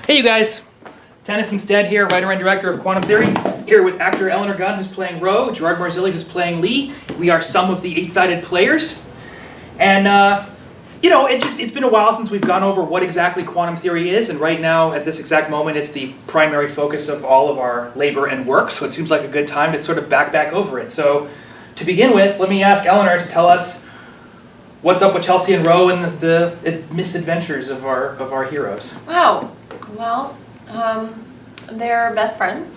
Hey you guys, Tennyson E Stead here, writer and director of Quantum Theory, here with actor Elinor who's playing Ro, Gerard who's playing Lee. We are some of the eight-sided players. And it's been a while since we've gone over what exactly quantum theory is, and right now, at this exact moment, it's the primary focus of all of our labor and work, so it seems like a good time to sort of back over it. So, to begin with, let me ask Elinor to tell us what's up with Chelsea and Ro and the misadventures of our heroes. Oh, well, they're best friends,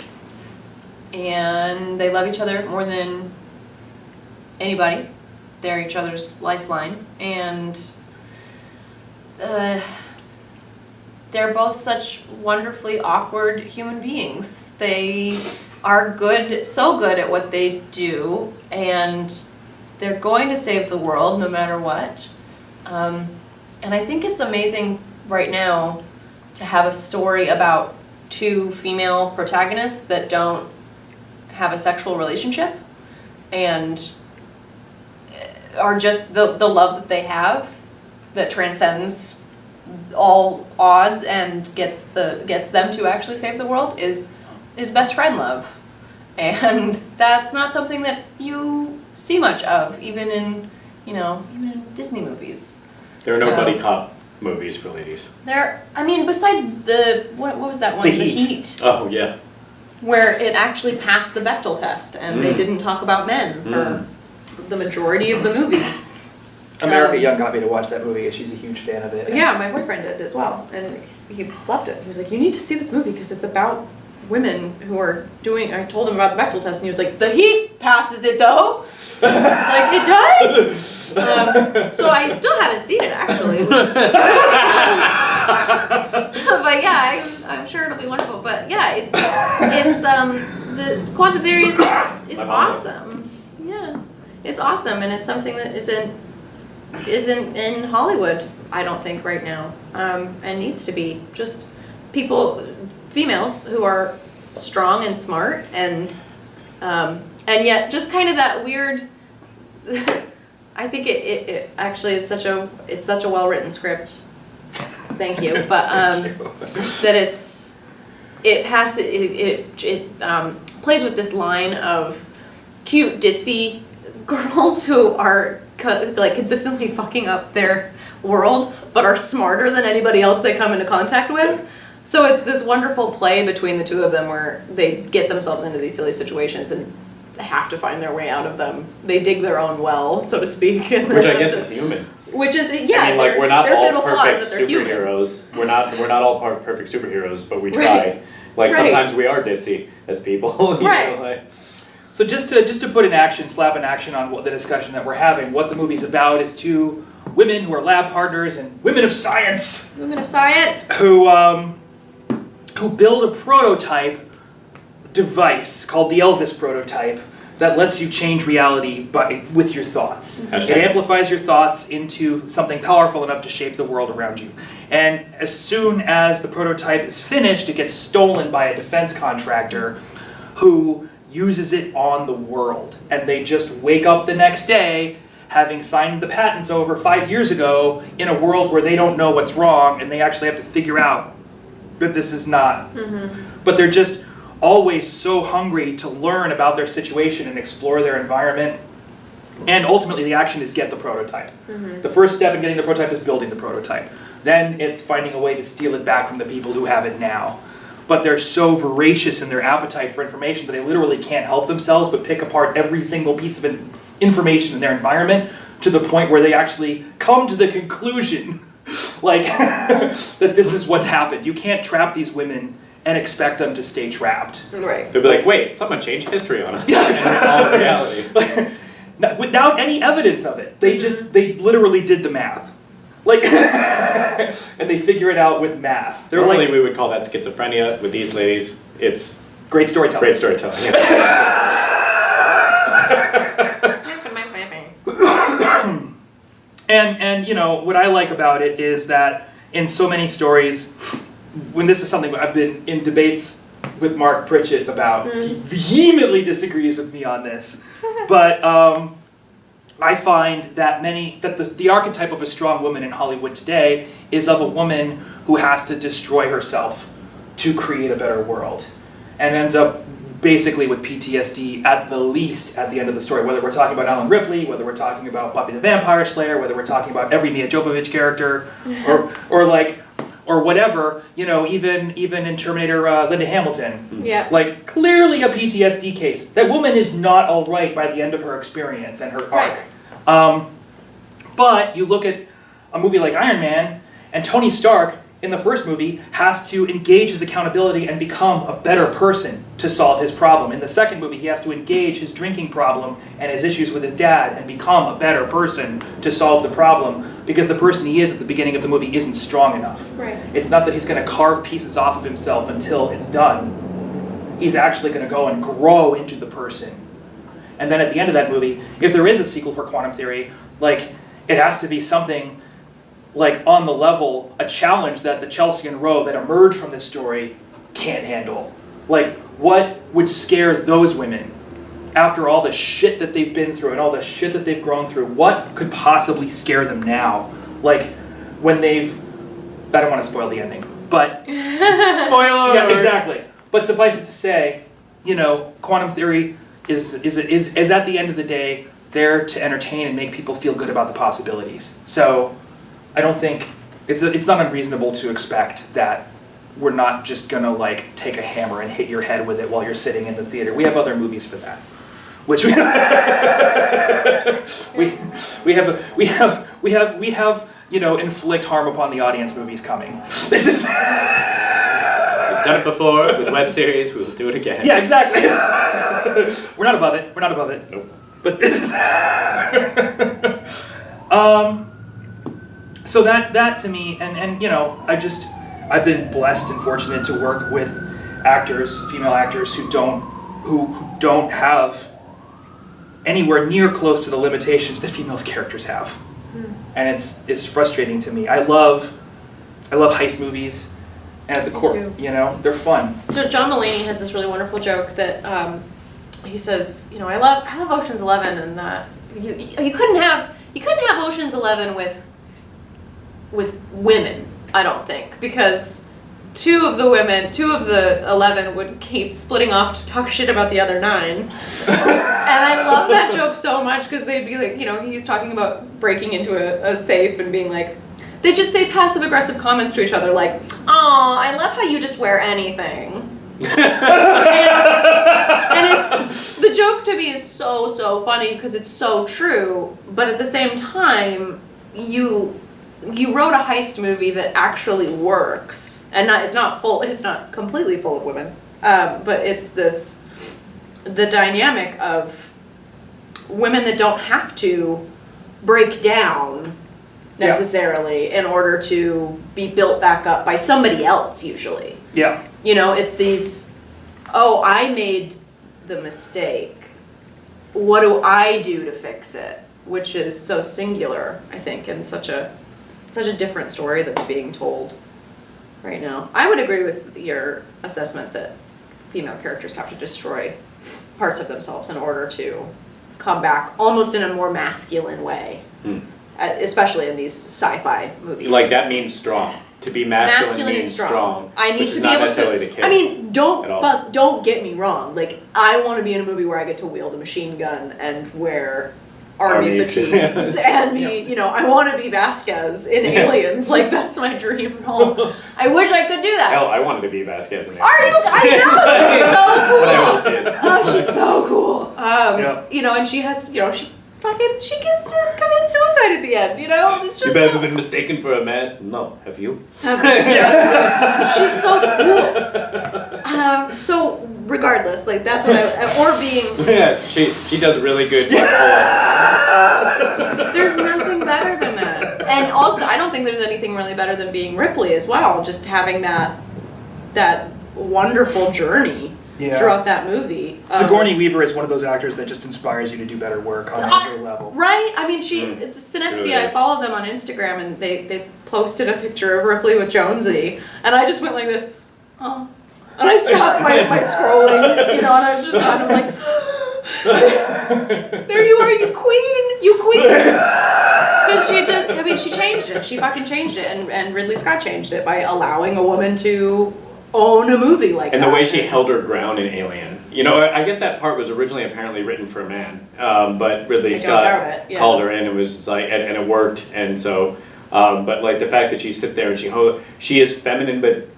and they love each other more than anybody. They're each other's lifeline, and they're both such wonderfully awkward human beings. They are so good at what they do, and they're going to save the world no matter what. And I think it's amazing right now to have a story about two female protagonists that don't have a sexual relationship and are just the love that they have that transcends all odds and gets them to actually save the world is best friend love. And that's not something that you see much of, even in Disney movies. There are no buddy cop movies for ladies. Besides what was that one? The Heat. Oh yeah. Where it actually passed the Bechdel test, and they didn't talk about men for the majority of the movie. America Young got me to watch that movie, and she's a huge fan of it. Yeah, my boyfriend did as well, and he loved it. He was like, "You need to see this movie because it's about women who are doing." I told him about the Bechdel test, and he was like, "The Heat passes it, though." It's like, it does. So I still haven't seen it actually. But yeah, I'm sure it'll be wonderful. But yeah, it's the quantum theory is it's awesome. Yeah, it's awesome, and it's something that isn't in Hollywood, I don't think, right now, and needs to be. Just females who are strong and smart, and yet just kind of that weird. I think it actually is such a well written script. Thank you, but that it plays with this line of cute ditzy girls who are consistently fucking up their world, but are smarter than anybody else they come into contact with. So it's this wonderful play between the two of them where they get themselves into these silly situations and have to find their way out of them. They dig their own well, so to speak. Which I guess is human. Which is, yeah, I mean, we're not all perfect superheroes. We're not all perfect superheroes, but we try. Right. Sometimes we are ditzy as people. Right. So just to put slap an action on the discussion that we're having, what the movie's about is two women who are lab partners and women of science. Women of science. Who build a prototype device called the Elvis prototype that lets you change reality with your thoughts. Hashtag. It amplifies your thoughts into something powerful enough to shape the world around you. And as soon as the prototype is finished, it gets stolen by a defense contractor who uses it on the world. And they just wake up the next day having signed the patents over 5 years ago in a world where they don't know what's wrong, and they actually have to figure out that this is not. But they're just always so hungry to learn about their situation and explore their environment. And ultimately the action is get the prototype. The first step in getting the prototype is building the prototype. Then it's finding a way to steal it back from the people who have it now. But they're so voracious in their appetite for information that they literally can't help themselves but pick apart every single piece of information in their environment to the point where they actually come to the conclusion that this is what's happened. You can't trap these women and expect them to stay trapped. Right. They'll be like, wait, someone changed history on us. In all reality. Without any evidence of it. They literally did the math. And they figure it out with math. Normally we would call that schizophrenia. With these ladies, it's great storytelling. Great storytelling. And what I like about it is that in so many stories, when this is something I've been in debates with Mark Pritchett about, he vehemently disagrees with me on this, but I find that the archetype of a strong woman in Hollywood today is of a woman who has to destroy herself to create a better world, and ends up basically with PTSD at the least at the end of the story, whether we're talking about Alan Ripley, whether we're talking about Buffy the Vampire Slayer, whether we're talking about every Mia Jovovich character, or whatever, you know, even in Terminator, Linda Hamilton. Yeah. Like, clearly a PTSD case. That woman is not all right by the end of her experience and her arc. But you look at a movie like Iron Man, and Tony Stark, in the first movie, has to engage his accountability and become a better person to solve his problem. In the second movie, he has to engage his drinking problem and his issues with his dad and become a better person to solve the problem, because the person he is at the beginning of the movie isn't strong enough. Right. It's not that he's going to carve pieces off of himself until it's done. He's actually going to go and grow into the person. And then at the end of that movie, if there is a sequel for Quantum Theory, like, it has to be something like on the level, a challenge that the Chelsea and Rowe that emerge from this story can't handle. Like, what would scare those women after all the shit that they've been through and all the shit that they've grown through? What could possibly scare them now? Like, when they've, I don't want to spoil the ending, but Spoiler. yeah, exactly. But suffice it to say, you know, Quantum Theory is at the end of the day there to entertain and make people feel good about the possibilities. So I don't think it's not unreasonable to expect that we're not just gonna like take a hammer and hit your head with it while you're sitting in the theater. We have other movies for that, which we have you know, inflict harm upon the audience movies coming. This is We've done it before with web series. We will do it again. yeah, exactly. We're not above it. We're not above it. Nope. But this is so that to me, and you know, I've been blessed and fortunate to work with actors, female actors who don't have anywhere near close to the limitations that females characters have. And it's frustrating to me. I love heist movies, and at the core, too. you know, they're fun. So John Mulaney has this really wonderful joke that he says, you know, I love Ocean's 11, and you couldn't have Ocean's 11 with women, I don't think, because two of the 11 would keep splitting off to talk shit about the other 9. And I love that joke so much, because they'd be like, you know, he's talking about breaking into a safe and being like, they just say passive aggressive comments to each other like, "Oh, I love how you just wear anything." and it's, the joke to me is so funny because it's so true, but at the same time, you wrote a heist movie that actually works, and it's not completely full of women, but it's the dynamic of women that don't have to break down necessarily in order to be built back up by somebody else usually. Yeah. You know, it's these, oh, I made the mistake. What do I do to fix it? Which is so singular, I think, and such a different story that's being told right now. I would agree with your assessment that female characters have to destroy parts of themselves in order to come back almost in a more masculine way. Especially in these sci-fi movies. Like, that means strong. To be masculine means is strong. I need which to is be not able necessarily to. the case. I mean, at all. don't get me wrong. Like, I want to be in a movie where I get to wield a machine gun and wear army fatigues and be, you know, I want to be Vasquez in Aliens. Like, that's my dream role. I wish I could do that. Hell, I wanted to be Vasquez in Are you? I know. She's so cool. When I was a kid. Oh, she's so cool. Yeah. You know, and she has to, you know, she gets to commit suicide at the end, you know? It's just You've ever been mistaken for a man? No. Have you? She's so cool. So regardless, like, that's what or being, Yeah, she does really good pull-ups. there's nothing better than that. And also, I don't think there's anything really better than being Ripley as well, just having that wonderful journey throughout that movie. Sigourney Weaver is one of those actors that just inspires you to do better work on every level. Right? I mean, Cinespi, I follow them on Instagram, and they posted a picture of Ripley with Jonesy, and I just went like this, oh. And I stopped my scrolling, you know, and I was like, there you are, you queen! Because she changed it. She fucking changed it, and Ridley Scott changed it by allowing a woman to own a movie like And that. the way she held her ground in Alien. You know, I guess that part was originally apparently written for a man, but Ridley I don't doubt Scott it, yeah. called her in and was just like, and it worked, and so, but like the fact that she sits there and she is feminine, but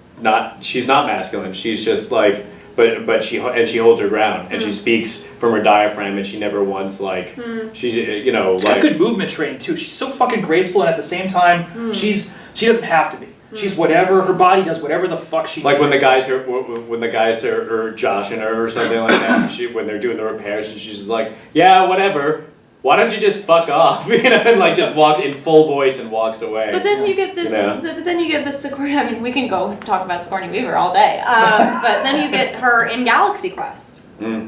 she's not masculine. She's just like, but she holds her ground and she speaks from her diaphragm and she never once like she's She's got good movement training too. She's so fucking graceful, and at the same time, she doesn't have to be. She's whatever, her body does whatever the fuck she like needs when the it to. guys are joshing her or something like that. When they're doing the repairs, and she's just like, yeah, whatever. Why don't you just fuck off? And like just walk in full voice and walks away. But then you get this. But then you get this Sigourney. I mean, we can go talk about Sigourney Weaver all day. But then you get her in Galaxy Quest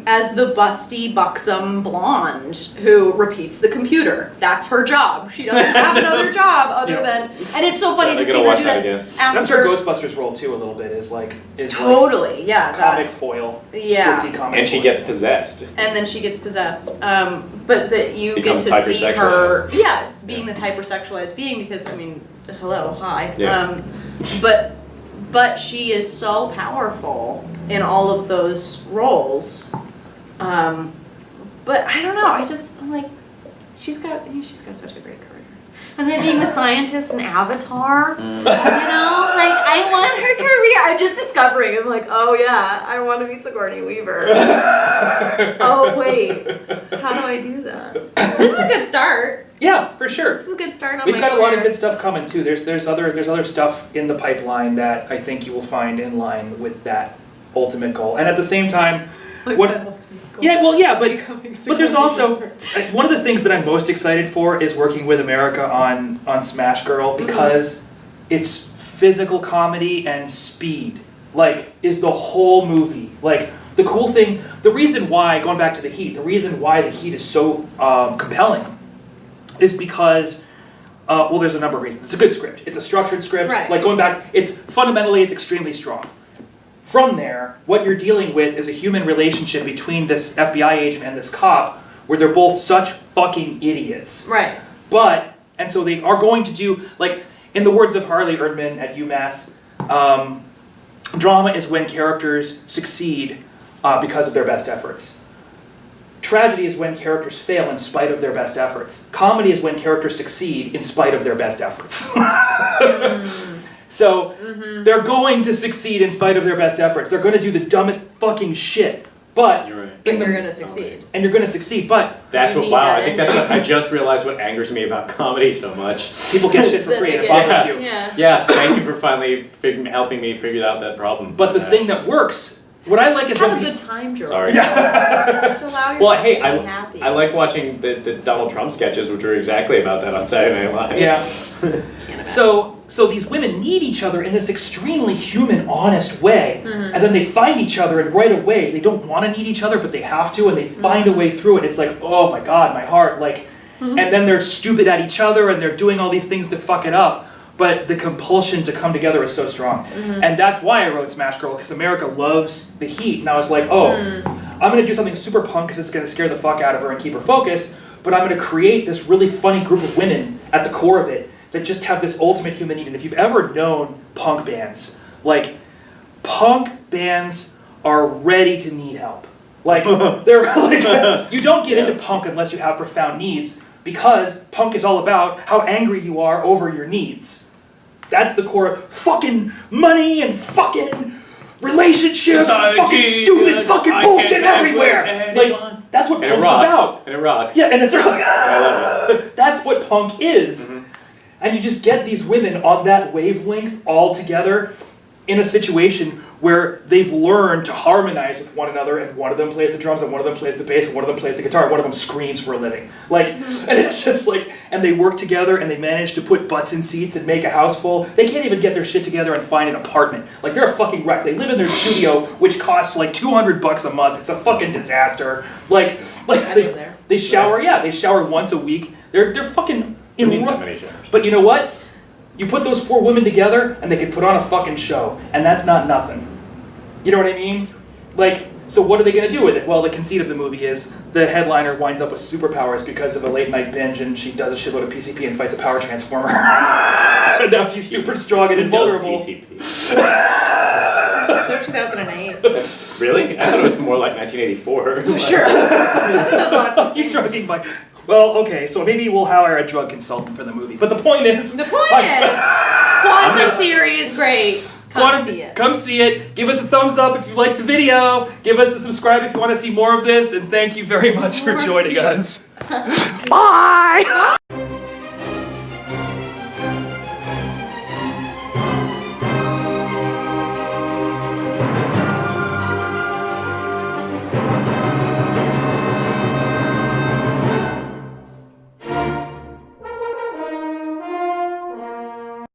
as the busty, buxom blonde who repeats the computer. That's her job. She doesn't have another job other than. And it's so funny to see her do that. After, That's her Ghostbusters role too, a little bit. Is totally, yeah. comic foil. Yeah. Ditzy comic And she foil. gets possessed. And then she gets possessed. But that you Becomes get to see her, hypersexualized. being this hypersexualized being because, I mean, hello, hi. Yeah. But she is so powerful in all of those roles. But I don't know, I'm like, she's got such a great career. And then being the scientist in Avatar, I want her career. I'm just discovering. I'm like, oh yeah, I want to be Sigourney Weaver. Oh wait, how do I do that? This is a good start. Yeah, for sure. This is a good start on We've my got a lot of career. good stuff coming too. There's other stuff in the pipeline that I think you will find in line with that ultimate goal. And at the same time, but there's also one of the things that I'm most excited for is working with America on Smash Girl because it's physical comedy and speed. Like, is the whole movie. Like, the cool thing, the reason why, going back to the Heat, the reason why the Heat is so compelling is because, there's a number of reasons. It's a good script. It's a structured script. Right. Like, going back, fundamentally extremely strong. From there, what you're dealing with is a human relationship between this FBI agent and this cop where they're both such fucking idiots. Right. And so they are going to do, like, in the words of Harley Erdman at UMass, drama is when characters succeed because of their best efforts. Tragedy is when characters fail in spite of their best efforts. Comedy is when characters succeed in spite of their best efforts. So, they're going to succeed in spite of their best efforts. They're going to do the dumbest fucking shit. But You're right. And you're gonna succeed. And you're going to succeed, but That's You what. need Wow, that I think that's. I just realized what angers me about comedy so much. people get shit for free and it bothers you. Yeah. Yeah, thank you for finally helping me figure out that problem. But the thing that works, what I like is Have when a good time, Gerard. Sorry. Just allow yourself Well, hey, to be happy. I like watching the Donald Trump sketches, which are exactly about that on Saturday Night Live. Yeah. Can't imagine. So these women need each other in this extremely human, honest way, and then they find each other, and right away they don't want to need each other, but they have to, and they find a way through it. It's like, oh my god, my heart, like, and then they're stupid at each other, and they're doing all these things to fuck it up. But the compulsion to come together is so strong, and that's why I wrote Smash Girl, because America loves the Heat, and I was like, I'm gonna do something super punk because it's gonna scare the fuck out of her and keep her focused, but I'm gonna create this really funny group of women at the core of it that just have this ultimate human need. And if you've ever known punk bands, like, punk bands are ready to need help. Like, they're like, you don't get into punk unless you have profound needs, because punk is all about how angry you are over your needs. That's the core of fucking money and fucking relationships and fucking stupid fucking bullshit everywhere. Like, that's what And it punk's rocks. about. And it rocks. Yeah, and it's I love it. that's what punk is. And you just get these women on that wavelength all together in a situation where they've learned to harmonize with one another, and one of them plays the drums, and one of them plays the bass, and one of them plays the guitar, and one of them screams for a living. Like, and it's just like, and they work together, and they manage to put butts in seats and make a house full. They can't even get their shit together and find an apartment. Like, they're a fucking wreck. They live in their studio, which costs like $200 a month. It's a fucking disaster. Like I live there. they shower. Yeah, they shower once a week. They're fucking Who in needs ru- that many showers? But you know what? You put those 4 women together, and they could put on a fucking show, and that's not nothing. You know what I mean? Like, so what are they gonna do with it? Well, the conceit of the movie is the headliner winds up with superpowers because of a late night binge, and she does a shitload of PCP and fights a power transformer. And now she's super strong and invulnerable. PCP. So 2008. Really? I thought it was more like 1984. Oh, sure. I think there's a lot of Keep cocaine. drugging by. Well, okay, so maybe we'll hire a drug consultant for the movie. But the point is, The point is, quantum theory is great. Come see it. Come see it. Give us a thumbs up if you like the video. Give us a subscribe if you want to see more of this. And thank you very much for joining us. Bye.